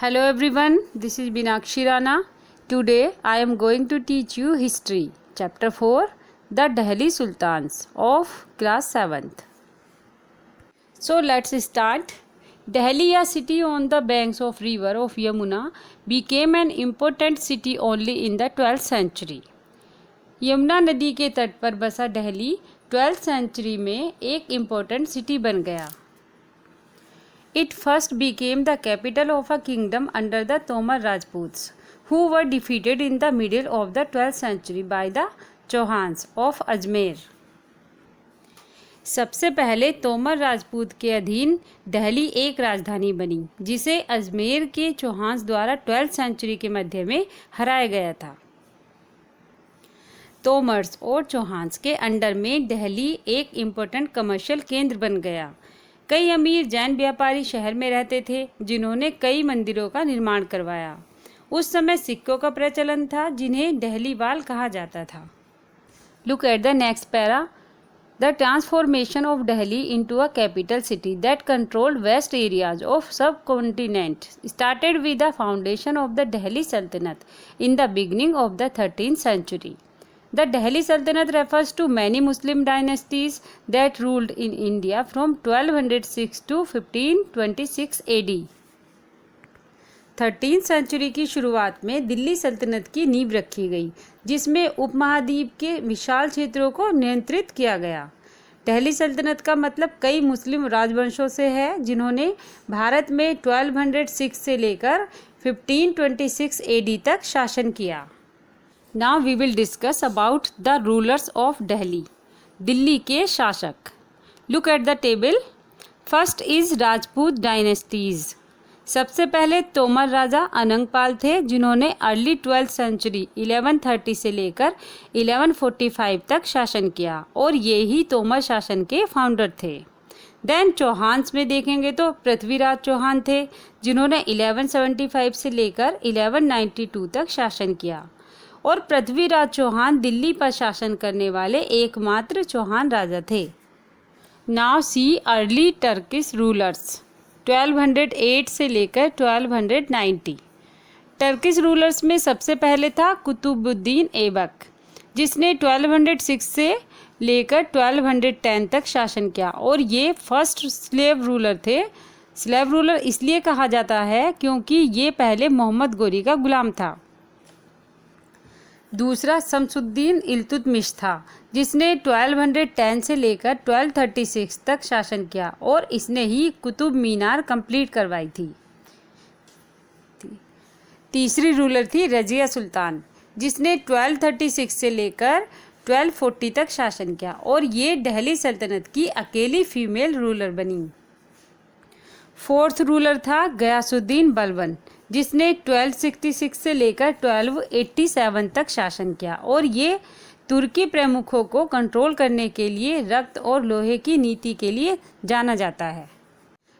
Hello everyone, this is Binakshi Rana. Today I am going to teach you history, chapter 4, the Delhi Sultans of class 7th. So let's start. Delhi, a city on the banks of river of Yamuna, became an important city only in the 12th century. Yamuna नदी के तट पर बसा Delhi 12th century में एक important city बन गया. It first became the capital of a kingdom under the Tomar Rajputs, who were defeated in the middle of the 12th century by the Chauhans of Ajmer. सबसे पहले तोमर राजपूत के अधीन दिल्ली एक राजधानी बनी, जिसे अजमेर के चौहान्स द्वारा 12th सेंचुरी के मध्य में हराया गया था. तोमर्स और चौहान्स के अंडर में दिल्ली एक इम्पोर्टेंट कमर्शियल केंद्र बन गया. कई अमीर जैन व्यापारी शहर में रहते थे, जिन्होंने कई मंदिरों का निर्माण करवाया. उस समय सिक्कों का प्रचलन था, जिन्हें दिल्ली वाल कहा जाता था. Look at the next para. The transformation of Delhi into a capital city that controlled vast areas of subcontinent started with the foundation of the Delhi sultanate in the beginning of the 13th century. The Delhi Sultanate refers to many Muslim dynasties that ruled in India from 1206 to 1526 AD. 13th century की शुरुआत में दिल्ली सल्तनत की नींव रखी गई, जिसमें उपमहाद्वीप के विशाल क्षेत्रों को नियंत्रित किया गया. दिल्ली सल्तनत का मतलब कई मुस्लिम राजवंशों से है, जिन्होंने भारत में 1206 से लेकर 1526 AD तक शासन किया. Now we will discuss about the rulers of Delhi. Delhi के शासक. Look at the table. First is Rajput dynasties. सबसे पहले तोमर राजा अनंगपाल थे, जिन्होंने अर्ली 12th सेंचुरी 1130 से लेकर 1145 तक शासन किया, और ये ही तोमर शासन के फाउंडर थे. देन चौहान्स में देखेंगे तो पृथ्वीराज चौहान थे, जिन्होंने 1175 से लेकर 1192 तक शासन किया, और पृथ्वीराज चौहान दिल्ली पर शासन करने वाले एकमात्र चौहान राजा थे. Now see early Turkish rulers 1208 से लेकर 1290. टर्किश रूलर्स में सबसे पहले था कुतुबुद्दीन ऐबक, जिसने 1206 से लेकर 1210 तक शासन किया, और ये फर्स्ट स्लेव रूलर थे. स्लेव रूलर इसलिए कहा जाता है क्योंकि ये पहले मोहम्मद गोरी का गुलाम था. दूसरा शमसुद्दीन इल्तुतमिश था, जिसने 1210 से लेकर 1236 तक शासन किया, और इसने ही कुतुब मीनार कंप्लीट करवाई थी. तीसरी रूलर थी रजिया सुल्तान, जिसने 1236 से लेकर 1240 तक शासन किया, और ये दिल्ली सल्तनत की अकेली फीमेल रूलर बनी. फोर्थ रूलर था गयासुद्दीन बलबन, जिसने 1266 से लेकर 1287 तक शासन किया, और ये तुर्की प्रमुखों को कंट्रोल करने के लिए रक्त और लोहे की नीति के लिए जाना जाता है.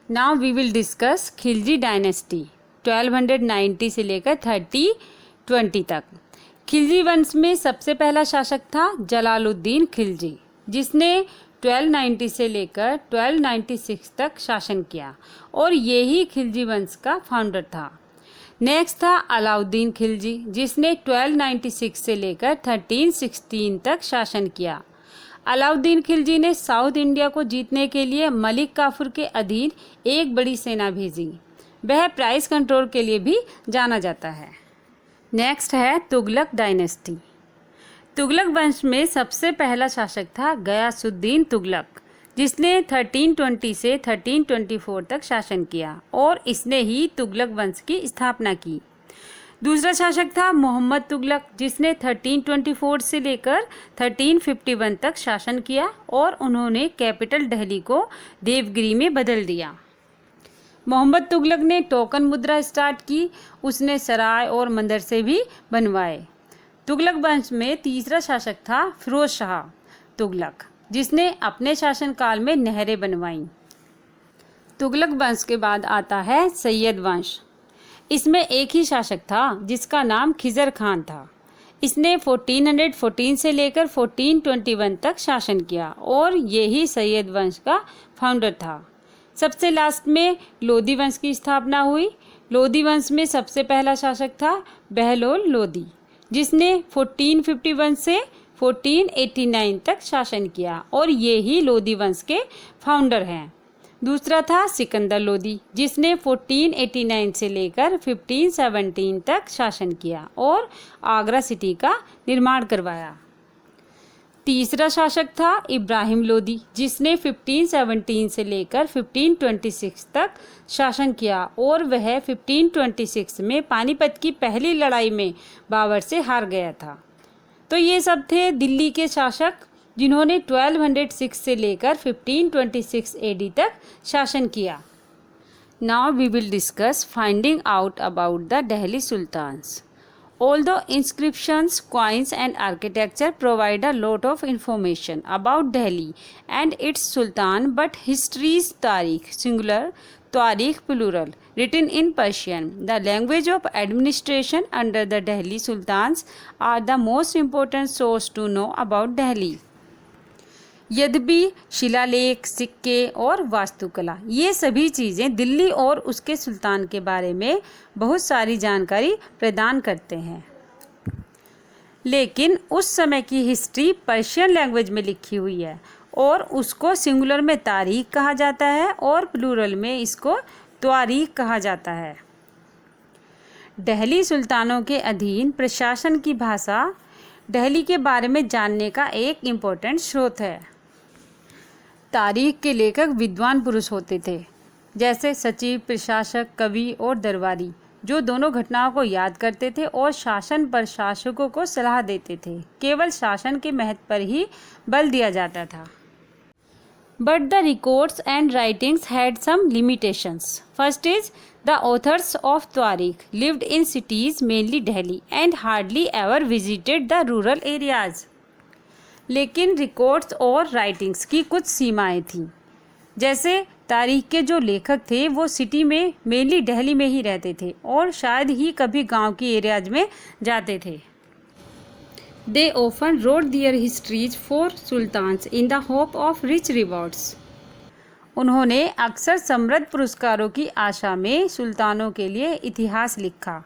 Now we will discuss Khilji dynasty 1290 से लेकर 3020 तक. खिलजी वंश में सबसे पहला शासक था जलालुद्दीन खिलजी, जिसने 1290 से लेकर 1296 तक शासन किया, और ये ही खिलजी वंश का फाउंडर था. नेक्स्ट था अलाउद्दीन खिलजी, जिसने 1296 से लेकर 1316 तक शासन किया. अलाउद्दीन खिलजी ने साउथ इंडिया को जीतने के लिए मलिक काफूर के अधीन एक बड़ी सेना भेजी. वह प्राइस कंट्रोल के लिए भी जाना जाता है. नेक्स्ट है तुगलक डायनेस्टी. तुगलक वंश में सबसे पहला शासक था गयासुद्दीन तुगलक, जिसने 1320 से 1324 तक शासन किया, और इसने ही तुगलक वंश की स्थापना की. दूसरा शासक था मोहम्मद तुगलक, जिसने 1324 से लेकर 1351 तक शासन किया, और उन्होंने कैपिटल दिल्ली को देवगिरी में बदल दिया. मोहम्मद तुगलक ने टोकन मुद्रा स्टार्ट की. उसने सराय और मदरसे भी बनवाए. तुगलक वंश में तीसरा शासक था फिरोज शाह तुगलक, जिसने अपने शासनकाल में नहरें बनवाईं. तुगलक वंश के बाद आता है सैयद वंश. इसमें एक ही शासक था, जिसका नाम खिजर खान था. इसने 1414 से लेकर 1421 तक शासन किया, और यही सैयद वंश का फाउंडर था. सबसे लास्ट में लोधी वंश की स्थापना हुई लोधी वंश में सबसे पहला शासक था बहलोल लोधी, जिसने 1451 से 1489 तक शासन किया और ये ही लोधी वंश के फाउंडर हैं। दूसरा था सिकंदर लोधी, जिसने 1489 से लेकर 1517 तक शासन किया और आगरा सिटी का निर्माण करवाया। तीसरा शासक था इब्राहिम लोधी, जिसने 1517 से लेकर 1526 तक शासन किया और वह 1526 में पानीपत की पहली लड़ाई में बाबर से हार गया था। तो ये सब थे दिल्ली के शासक जिन्होंने 1206 से लेकर 1526 AD तक शासन किया। Now we will discuss finding out about the Delhi sultans. Although inscriptions, coins and architecture provide a lot of information about Delhi and its Sultan, but history's Tariq, singular, Tariq plural, written in Persian, the language of administration under the Delhi Sultans, are the most important source to know about Delhi. यद्यपि शिलालेख, सिक्के और वास्तुकला ये सभी चीज़ें दिल्ली और उसके सुल्तान के बारे में बहुत सारी जानकारी प्रदान करते हैं, लेकिन उस समय की हिस्ट्री पर्शियन लैंग्वेज में लिखी हुई है और उसको सिंगुलर में तारीख कहा जाता है और प्लूरल में इसको त्वारीख कहा जाता है। दिल्ली सुल्तानों के अधीन प्रशासन की भाषा दिल्ली के बारे में जानने का एक इम्पोर्टेंट स्रोत है। तारीख के लेखक विद्वान पुरुष होते थे, जैसे सचिव, प्रशासक, कवि और दरबारी, जो दोनों घटनाओं को याद करते थे और शासन पर शासकों को सलाह देते थे। केवल शासन के महत्व पर ही बल दिया जाता था। But the records and writings had some limitations. First is the authors of tarikh lived in cities mainly Delhi and hardly ever visited the rural areas. लेकिन रिकॉर्ड्स और राइटिंग्स की कुछ सीमाएं थीं। जैसे तारीख के जो लेखक थे वो सिटी में मेनली दिल्ली में ही रहते थे और शायद ही कभी गांव की एरियाज में जाते थे। They often wrote their histories for sultans in the hope of rich rewards. उन्होंने अक्सर समृद्ध पुरस्कारों की आशा में सुल्तानों के लिए इतिहास लिखा।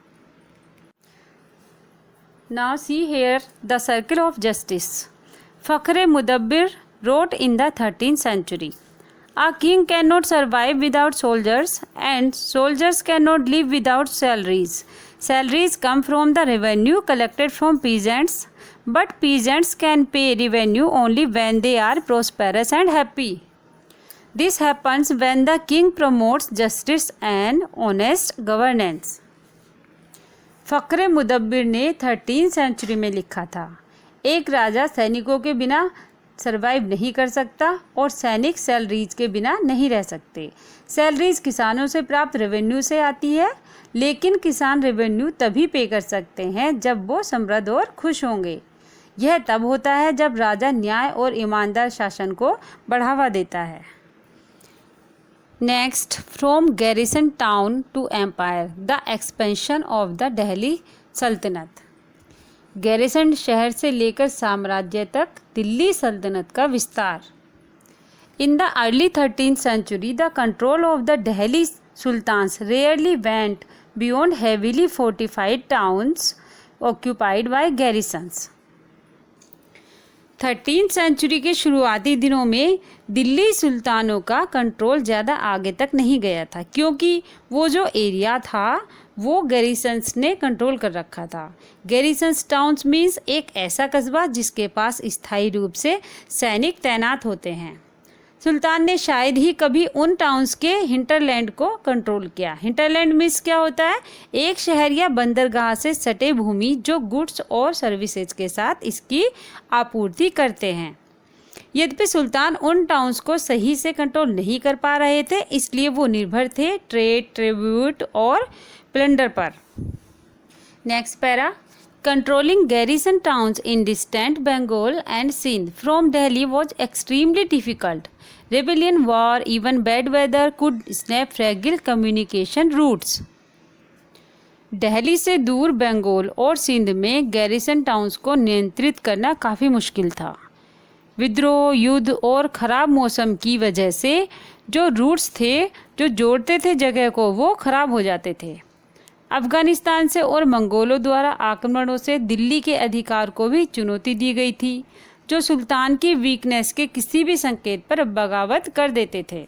Now see here the circle of justice. Fakhr-e-Mudabbir wrote in the 13th century, "A king cannot survive without soldiers, and soldiers cannot live without salaries. Salaries come from the revenue collected from peasants, but peasants can pay revenue only when they are prosperous and happy. This happens when the king promotes justice and honest governance." फ़ख्र-ए-मुदब्बिर ने 13th century में लिखा था, एक राजा सैनिकों के बिना survive नहीं कर सकता और सैनिक सैलरीज के बिना नहीं रह सकते। सैलरीज किसानों से प्राप्त रेवेन्यू से आती है, लेकिन किसान रेवेन्यू तभी पे कर सकते हैं जब वो समृद्ध और खुश होंगे। यह तब होता है जब राजा न्याय और ईमानदार शासन को बढ़ावा देता है। Next, from garrison town to empire, the expansion of the Delhi sultanate. Garrison शहर से लेकर साम्राज्य तक दिल्ली सल्तनत का विस्तार। In the early 13th century, the control of the Delhi sultans rarely went beyond heavily fortified towns occupied by garrisons. 13th century के शुरुआती दिनों में दिल्ली सुल्तानों का कंट्रोल ज़्यादा आगे तक नहीं गया था, क्योंकि वो जो एरिया था वो गैरिसन्स ने कंट्रोल कर रखा था। गैरिसन्स टाउन्स मीन्स एक ऐसा कस्बा जिसके पास स्थायी रूप से सैनिक तैनात होते हैं। सुल्तान ने शायद ही कभी उन टाउन्स के हिंटरलैंड को कंट्रोल किया। हिंटरलैंड मीन्स क्या होता है? एक शहर या बंदरगाह से सटे भूमि जो गुड्स और सर्विसेज के साथ इसकी आपूर्ति करते हैं। यद्यपि सुल्तान उन टाउन्स को सही से कंट्रोल नहीं कर पा रहे थे, इसलिए वो निर्भर थे ट्रेड, ट्रिब्यूट और प्लंडर पर। Next para, controlling garrison towns in distant Bengal and Sindh from Delhi was extremely difficult. Rebellion, war, even bad weather could snap fragile communication routes. Delhi से दूर बंगाल और सिंध में गैरिसन टाउन्स को नियंत्रित करना काफ़ी मुश्किल था। विद्रोह, युद्ध और ख़राब मौसम की वजह से जो रूट्स थे जो जोड़ते थे जगह को, वो ख़राब हो जाते थे। अफगानिस्तान से और मंगोलों द्वारा आक्रमणों से दिल्ली के अधिकार को भी चुनौती दी गई थी, जो सुल्तान की वीकनेस के किसी भी संकेत पर बगावत कर देते थे।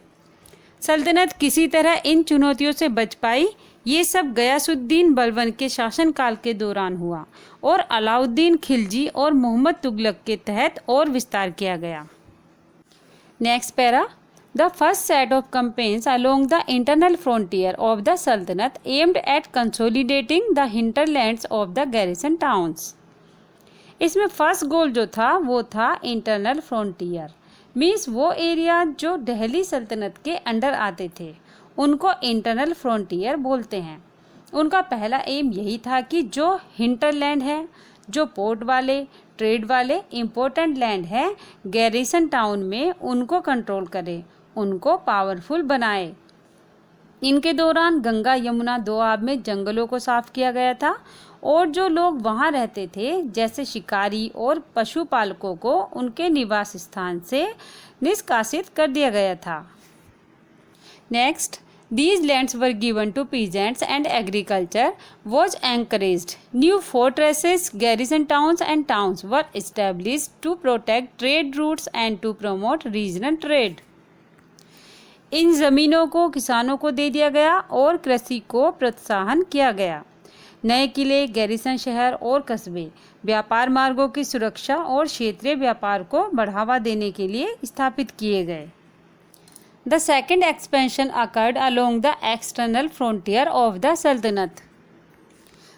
सल्तनत किसी तरह इन चुनौतियों से बच पाई। ये सब गयासुद्दीन बलबन के शासनकाल के दौरान हुआ और अलाउद्दीन खिलजी और मोहम्मद तुगलक के तहत और विस्तार किया गया। Next para, the first set of campaigns along the internal frontier of the sultanate aimed at consolidating the hinterlands of the garrison towns. इसमें फर्स्ट गोल जो था वो था इंटरनल फ्रंटियर, मीन्स वो एरिया जो दिल्ली सल्तनत के अंडर आते थे उनको इंटरनल फ्रंटियर बोलते हैं। उनका पहला एम यही था कि जो हिंटरलैंड है, जो पोर्ट वाले, ट्रेड वाले इम्पोर्टेंट लैंड है गैरिसन टाउन में, उनको कंट्रोल करे, उनको पावरफुल बनाए। इनके दौरान गंगा यमुना दोआब में जंगलों को साफ किया गया था और जो लोग वहाँ रहते थे जैसे शिकारी और पशुपालकों को उनके निवास स्थान से निष्कासित कर दिया गया था। Next, these lands were given to peasants and agriculture was encouraged. New fortresses, garrison towns and towns were established to protect trade routes and to promote regional trade. इन ज़मीनों को किसानों को दे दिया गया और कृषि को प्रोत्साहन किया गया। नए किले, गैरिसन शहर और कस्बे व्यापार मार्गों की सुरक्षा और क्षेत्रीय व्यापार को बढ़ावा देने के लिए स्थापित किए गए। The second expansion occurred along the external frontier of the Sultanate.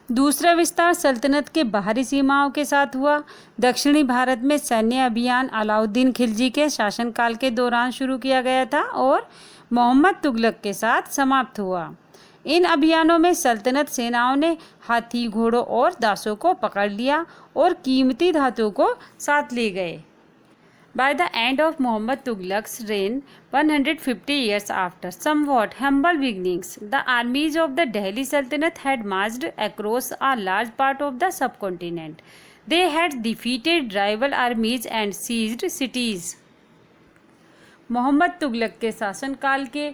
दूसरा विस्तार सल्तनत के बाहरी सीमाओं के साथ हुआ। दक्षिणी भारत में सैन्य अभियान अलाउद्दीन खिलजी के शासनकाल के दौरान शुरू किया गया था और मोहम्मद तुगलक के साथ समाप्त हुआ। इन अभियानों में सल्तनत सेनाओं ने हाथी, घोड़ों और दासों को पकड़ लिया और कीमती धातुओं को साथ ले गए। By the end of Muhammad Tughlaq's reign, 150 years after somewhat humble beginnings, the armies of the Delhi Sultanate had marched across a large part of the subcontinent. They had defeated rival armies and seized cities. Mohammad Tughlaq के शासनकाल के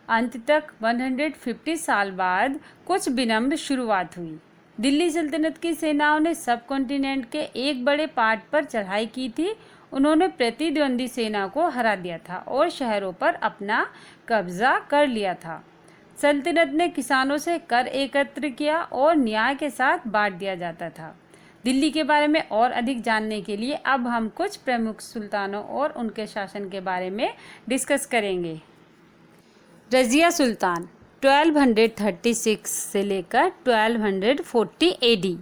अंत तक 150 साल बाद कुछ विनम्र शुरुआत हुई। दिल्ली सल्तनत की सेनाओं ने सब कॉन्टिनेंट के एक बड़े पार्ट पर चढ़ाई की थी। उन्होंने प्रतिद्वंदी सेना को हरा दिया था और शहरों पर अपना कब्जा कर लिया था। सल्तनत ने किसानों से कर एकत्र किया और न्याय के साथ बांट दिया जाता था। दिल्ली के बारे में और अधिक जानने के लिए अब हम कुछ प्रमुख सुल्तानों और उनके शासन के बारे में डिस्कस करेंगे। रज़िया सुल्तान 1236 से लेकर 1240 AD।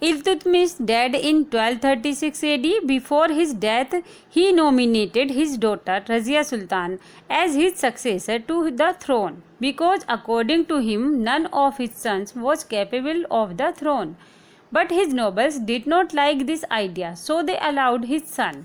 Iltutmish died in 1236 AD. Before his death, he nominated his daughter Razia Sultan as his successor to the throne because according to him none of his sons was capable of the throne. But his nobles did not like this idea, so they allowed his son.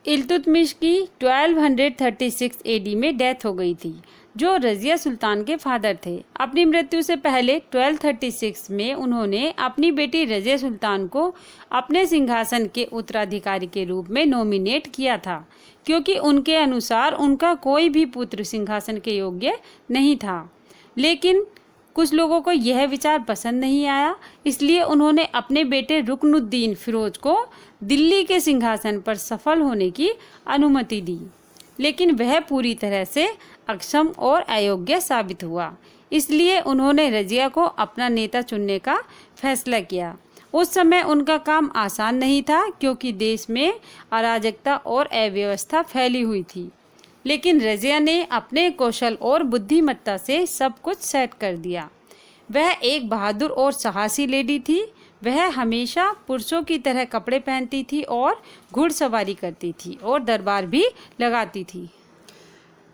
Iltutmish की 1236 AD में death हो गई थी, जो रज़िया सुल्तान के father थे। अपनी मृत्यु से पहले 1236 में उन्होंने अपनी बेटी रज़िया सुल्तान को अपने सिंहासन के उत्तराधिकारी के रूप में नॉमिनेट किया था, क्योंकि उनके अनुसार उनका कोई भी पुत्र सिंहासन के योग्य नहीं था। लेकिन कुछ लोगों को यह विचार पसंद नहीं आया, इसलिए उन्होंने अपने बेटे रुकनुद्दीन फिरोज को दिल्ली के सिंहासन पर सफल होने की अनुमति दी, लेकिन वह पूरी तरह से अक्षम और अयोग्य साबित हुआ। इसलिए उन्होंने रज़िया को अपना नेता चुनने का फैसला किया। उस समय उनका काम आसान नहीं था, क्योंकि देश में अराजकता और अव्यवस्था फैली हुई थी, लेकिन रज़िया ने अपने कौशल और बुद्धिमत्ता से सब कुछ सेट कर दिया। वह एक बहादुर और साहसी लेडी थी। वह हमेशा पुरुषों की तरह कपड़े पहनती थी और घुड़सवारी करती थी और दरबार भी लगाती थी।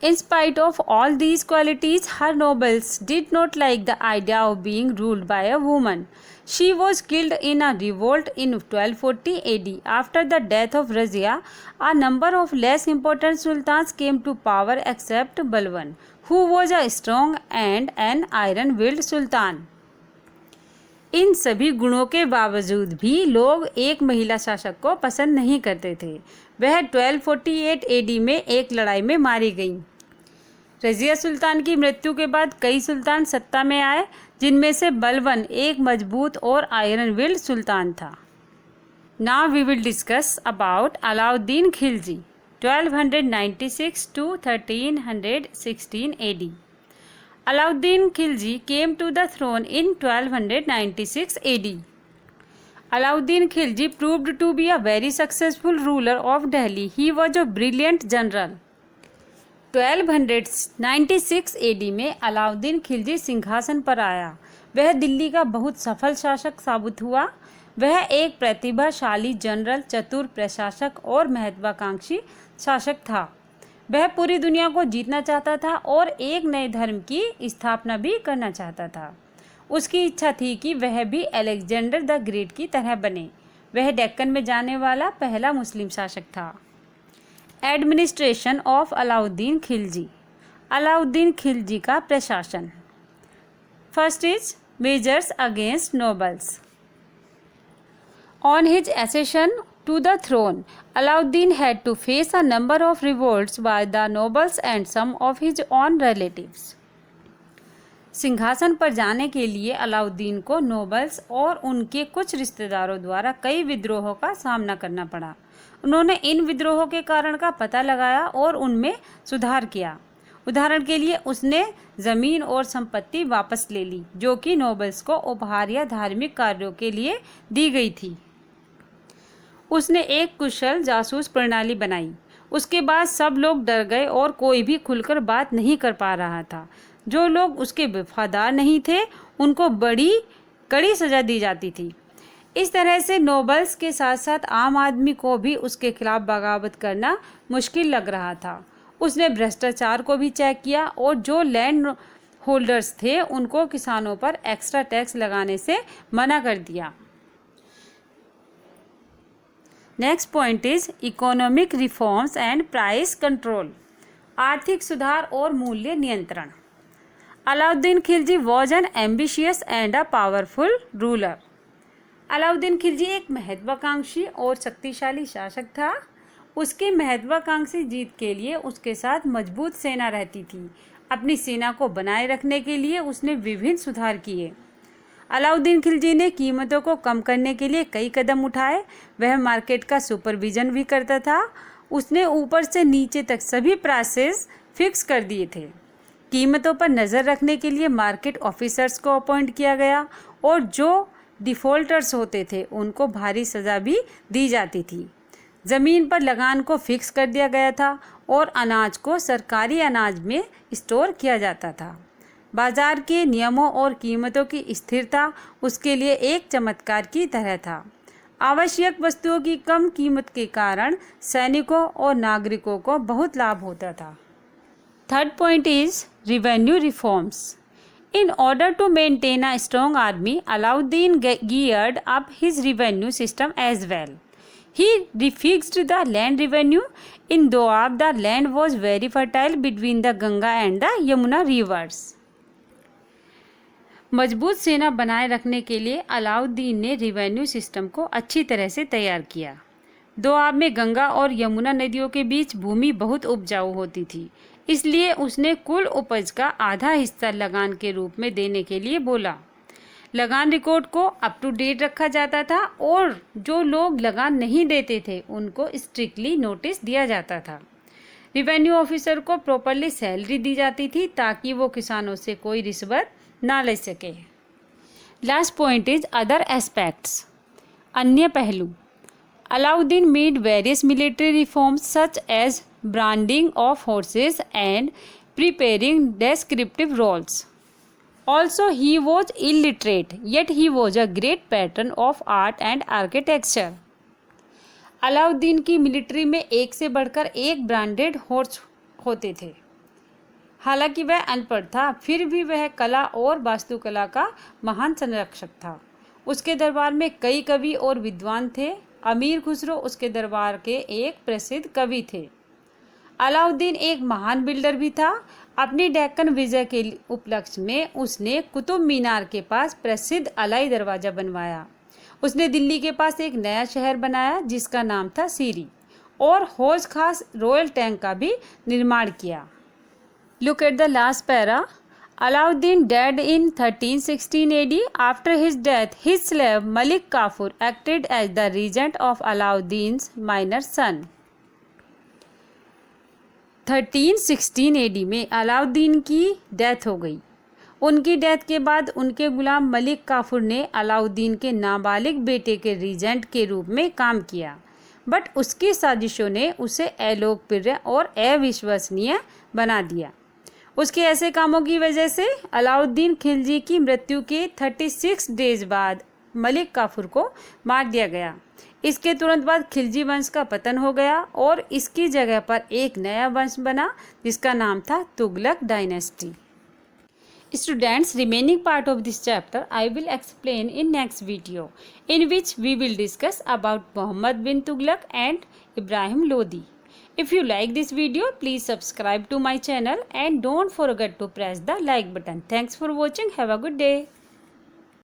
In spite of all these qualities, her nobles did not like the idea of being ruled by a woman. She was killed in a revolt in 1240 AD. After the death of Razia, a number of less important sultans came to power except Balban, who was a strong and an iron-willed sultan. इन सभी गुणों के बावजूद भी लोग एक महिला शासक को पसंद नहीं करते थे। वह 1248 AD में एक लड़ाई में मारी गई। रज़िया सुल्तान की मृत्यु के बाद कई सुल्तान सत्ता में आए, जिनमें से बलबन एक मजबूत और आयरन विल्ड सुल्तान था। Now we will discuss about Alauddin Khilji 1296 to 1316 AD. Alauddin Khilji came to the throne in 1296 AD. Alauddin Khilji proved to be a very successful ruler of Delhi. He was a brilliant general. 1296 AD में अलाउद्दीन खिलजी सिंहासन पर आया। वह दिल्ली का बहुत सफल शासक साबित हुआ। वह एक प्रतिभाशाली जनरल, चतुर प्रशासक और महत्वाकांक्षी शासक था। वह पूरी दुनिया को जीतना चाहता था और एक नए धर्म की स्थापना भी करना चाहता था। उसकी इच्छा थी कि वह भी अलेक्जेंडर द ग्रेट की तरह बने। वह डेक्कन में जाने वाला पहला मुस्लिम शासक था। Administration of Alauddin Khilji. अलाउद्दीन खिलजी का प्रशासन। First is measures against nobles. On his accession to the throne, Alauddin had to face a number of revolts by the nobles and some of his own relatives. सिंहासन पर जाने के लिए अलाउद्दीन को नोबल्स और उनके कुछ रिश्तेदारों द्वारा कई विद्रोहों का सामना करना पड़ा। उन्होंने इन विद्रोहों के कारण का पता लगाया और उनमें सुधार किया। उदाहरण के लिए उसने ज़मीन और संपत्ति वापस ले ली, जो कि नोबल्स को उपहार या धार्मिक कार्यों के लिए दी गई थी। उसने एक कुशल जासूस प्रणाली बनाई। उसके बाद सब लोग डर गए और कोई भी खुलकर बात नहीं कर पा रहा था। जो लोग उसके वफादार नहीं थे, उनको बड़ी कड़ी सज़ा दी जाती थी। इस तरह से नोबल्स के साथ साथ आम आदमी को भी उसके खिलाफ बगावत करना मुश्किल लग रहा था। उसने भ्रष्टाचार को भी चेक किया और जो लैंड होल्डर्स थे, उनको किसानों पर एक्स्ट्रा टैक्स लगाने से मना कर दिया। Next point is economic reforms and price control. आर्थिक सुधार और मूल्य नियंत्रण। Alauddin Khilji was an ambitious and a powerful ruler. Alauddin Khilji एक महत्वाकांक्षी और शक्तिशाली शासक था। उसकी महत्वाकांक्षी जीत के लिए उसके साथ मजबूत सेना रहती थी। अपनी सेना को बनाए रखने के लिए उसने विभिन्न सुधार किए। अलाउद्दीन खिलजी ने कीमतों को कम करने के लिए कई कदम उठाए। वह मार्केट का सुपरविजन भी करता था। उसने ऊपर से नीचे तक सभी प्राइसेस फिक्स कर दिए थे। कीमतों पर नज़र रखने के लिए मार्केट ऑफिसर्स को अपॉइंट किया गया और जो डिफ़ॉल्टर्स होते थे उनको भारी सज़ा भी दी जाती थी। ज़मीन पर लगान को फिक्स कर दिया गया था और अनाज को सरकारी अनाज में स्टोर किया जाता था। बाजार के नियमों और कीमतों की स्थिरता उसके लिए एक चमत्कार की तरह था। आवश्यक वस्तुओं की कम कीमत के कारण सैनिकों और नागरिकों को बहुत लाभ होता था। Third point is revenue reforms. In order to maintain a strong army, Alauddin geared up his revenue system as well. He refixed the land revenue. In Doab, the land was very fertile between the Ganga and the Yamuna rivers. मजबूत सेना बनाए रखने के लिए अलाउद्दीन ने revenue system को अच्छी तरह से तैयार किया। दोआब में गंगा और यमुना नदियों के बीच भूमि बहुत उपजाऊ होती थी, इसलिए उसने कुल उपज का आधा हिस्सा लगान के रूप में देने के लिए बोला। लगान रिकॉर्ड को अप टू डेट रखा जाता था और जो लोग लगान नहीं देते थे उनको स्ट्रिक्टली नोटिस दिया जाता था। रेवेन्यू ऑफिसर को प्रॉपरली सैलरी दी जाती थी ताकि वो किसानों से कोई रिश्वत ना ले सके। Last point is other aspects. अन्य पहलू। Alauddin made various military reforms such as branding of horses and preparing descriptive rolls. Also he was illiterate yet he was a great patron of art and architecture. Alauddin की military में एक से बढ़कर एक branded horse होते थे। हालांकि वह अनपढ़ था, फिर भी वह कला और वास्तुकला का महान संरक्षक था। उसके दरबार में कई कवि और विद्वान थे। अमीर खुसरो उसके दरबार के एक प्रसिद्ध कवि थे। अलाउद्दीन एक महान बिल्डर भी था। अपनी डेक्कन विजय के उपलक्ष्य में उसने कुतुब मीनार के पास प्रसिद्ध अलाई दरवाज़ा बनवाया। उसने दिल्ली के पास एक नया शहर बनाया जिसका नाम था सीरी, और हौज खास रॉयल टैंक का भी निर्माण किया। Look at the last para. Alauddin died in 1316 AD. After his death, his slave Malik Kafur acted as the regent of Alauddin's minor son. 1316 AD में अलाउद्दीन की डेथ हो गई। उनकी डेथ के बाद उनके गुलाम मलिक काफुर ने अलाउद्दीन के नाबालिग बेटे के रीजेंट के रूप में काम किया, बट उसकी साजिशों ने उसे अलोकप्रिय और अविश्वसनीय बना दिया। उसके ऐसे कामों की वजह से अलाउद्दीन खिलजी की मृत्यु के 36 डेज बाद मलिक काफुर को मार दिया गया। इसके तुरंत बाद खिलजी वंश का पतन हो गया और इसकी जगह पर एक नया वंश बना जिसका नाम था Tughlaq dynasty. Students, remaining part of this chapter I will explain in next video, in which we will discuss about Muhammad bin Tughlaq and Ibrahim Lodi. If you like this video, please subscribe to my channel and don't forget to press the like button. Thanks for watching. Have a good day.